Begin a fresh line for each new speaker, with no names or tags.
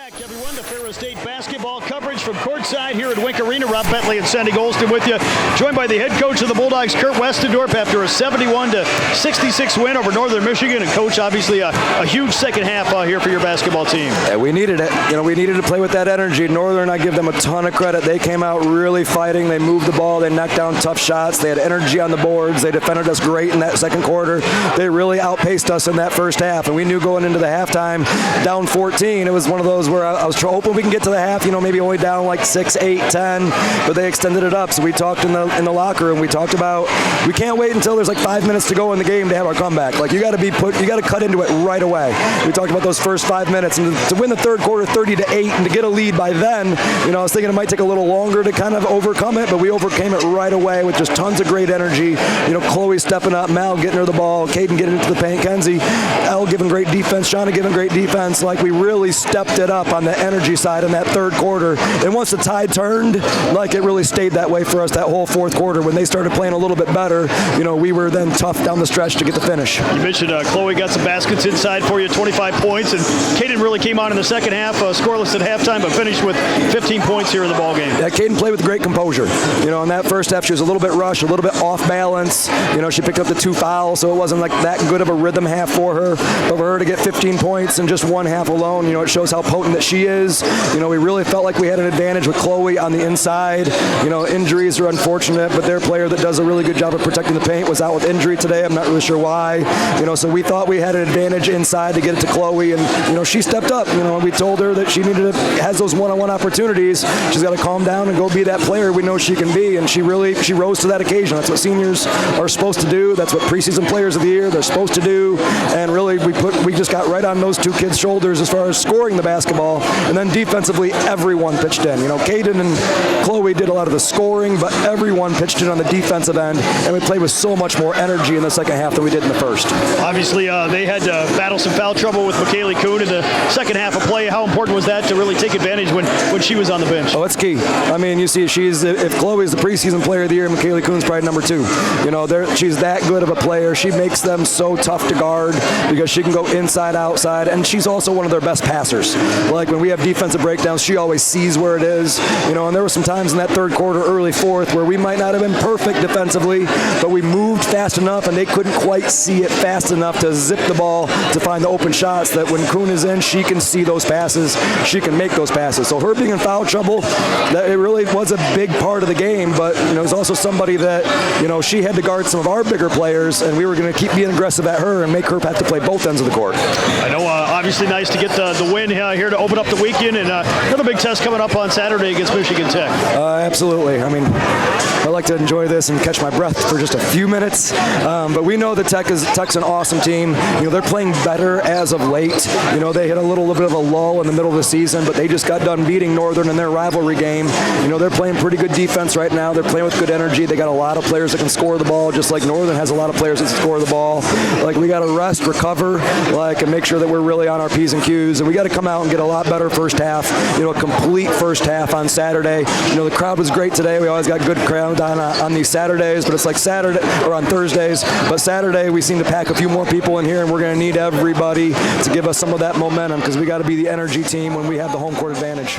Back, everyone, to Faro State basketball coverage from courtside here at Wink Arena. Rob Bentley and Sandy Golston with you, joined by the head coach of the Bulldogs, Kurt Westendorp, after a 71-66 win over Northern Michigan. And coach, obviously a huge second half here for your basketball team.
Yeah, we needed it. We needed to play with that energy. Northern, I give them a ton of credit. They came out really fighting. They moved the ball. They knocked down tough shots. They had energy on the boards. They defended us great in that second quarter. They really outpaced us in that first half. And we knew going into the halftime, down 14, it was one of those where I was hoping we can get to the half, maybe only down like 6, 8, 10, but they extended it up. So we talked in the locker room. We talked about we can't wait until there's like 5 minutes to go in the game to have our comeback. Like you got to cut into it right away. We talked about those first 5 minutes, and to win the third quarter 30-8 and to get a lead by then, I was thinking it might take a little longer to kind of overcome it, but we overcame it right away with just tons of great energy. Chloe stepping up, Mal getting her the ball, Caden getting into the paint, Kenzie, Elle giving great defense, Shauna giving great defense. Like we really stepped it up on the energy side in that third quarter. And once the tide turned, like it really stayed that way for us that whole fourth quarter. When they started playing a little bit better, we were then tough down the stretch to get the finish.
You mentioned Chloe got some baskets inside for you, 25 points, and Caden really came on in the second half, scoreless at halftime, but finished with 15 points here in the ballgame.
Yeah, Caden played with great composure. In that first half, she was a little bit rushed, a little bit off balance. She picked up the 2 fouls, so it wasn't like that good of a rhythm half for her. But for her to get 15 points in just one half alone, it shows how potent that she is. We really felt like we had an advantage with Chloe on the inside. Injuries are unfortunate, but their player that does a really good job of protecting the paint was out with injury today. I'm not really sure why. So we thought we had an advantage inside to get it to Chloe, and she stepped up. We told her that she has those one-on-one opportunities. She's got to calm down and go be that player we know she can be, and she rose to that occasion. That's what seniors are supposed to do. That's what preseason players of the year they're supposed to do. And really, we just got right on those two kids' shoulders as far as scoring the basketball, and then defensively, everyone pitched in. Caden and Chloe did a lot of the scoring, but everyone pitched in on the defensive end, and we played with so much more energy in the second half than we did in the first.
Obviously, they had to battle some foul trouble with McKaylee Kuhn in the second half of play. How important was that to really take advantage when she was on the bench?
Oh, it's key. You see, if Chloe's the preseason player of the year, McKaylee Kuhn's probably number 2. She's that good of a player. She makes them so tough to guard because she can go inside, outside, and she's also one of their best passers. Like when we have defensive breakdowns, she always sees where it is. And there were some times in that third quarter, early fourth, where we might not have been perfect defensively, but we moved fast enough, and they couldn't quite see it fast enough to zip the ball to find the open shots. That when Kuhn is in, she can see those passes, she can make those passes. So her being in foul trouble, that it really was a big part of the game. But it was also somebody that she had to guard some of our bigger players, and we were going to keep being aggressive at her and make her have to play both ends of the court.
I know, obviously nice to get the win here to open up the weekend, and another big test coming up on Saturday against Michigan Tech.
Absolutely. I like to enjoy this and catch my breath for just a few minutes, but we know that Tech's an awesome team. They're playing better as of late. They hit a little bit of a lull in the middle of the season, but they just got done beating Northern in their rivalry game. They're playing pretty good defense right now. They're playing with good energy. They got a lot of players that can score the ball, just like Northern has a lot of players that score the ball. We got to rest, recover, and make sure that we're really on our P's and Q's, and we got to come out and get a lot better first half. A complete first half on Saturday. The crowd was great today. We always got good crowd on these Saturdays, but it's like Saturday or on Thursdays. But Saturday we seem to pack a few more people in here, and we're going to need everybody to give us some of that momentum because we got to be the energy team when we have the home court advantage.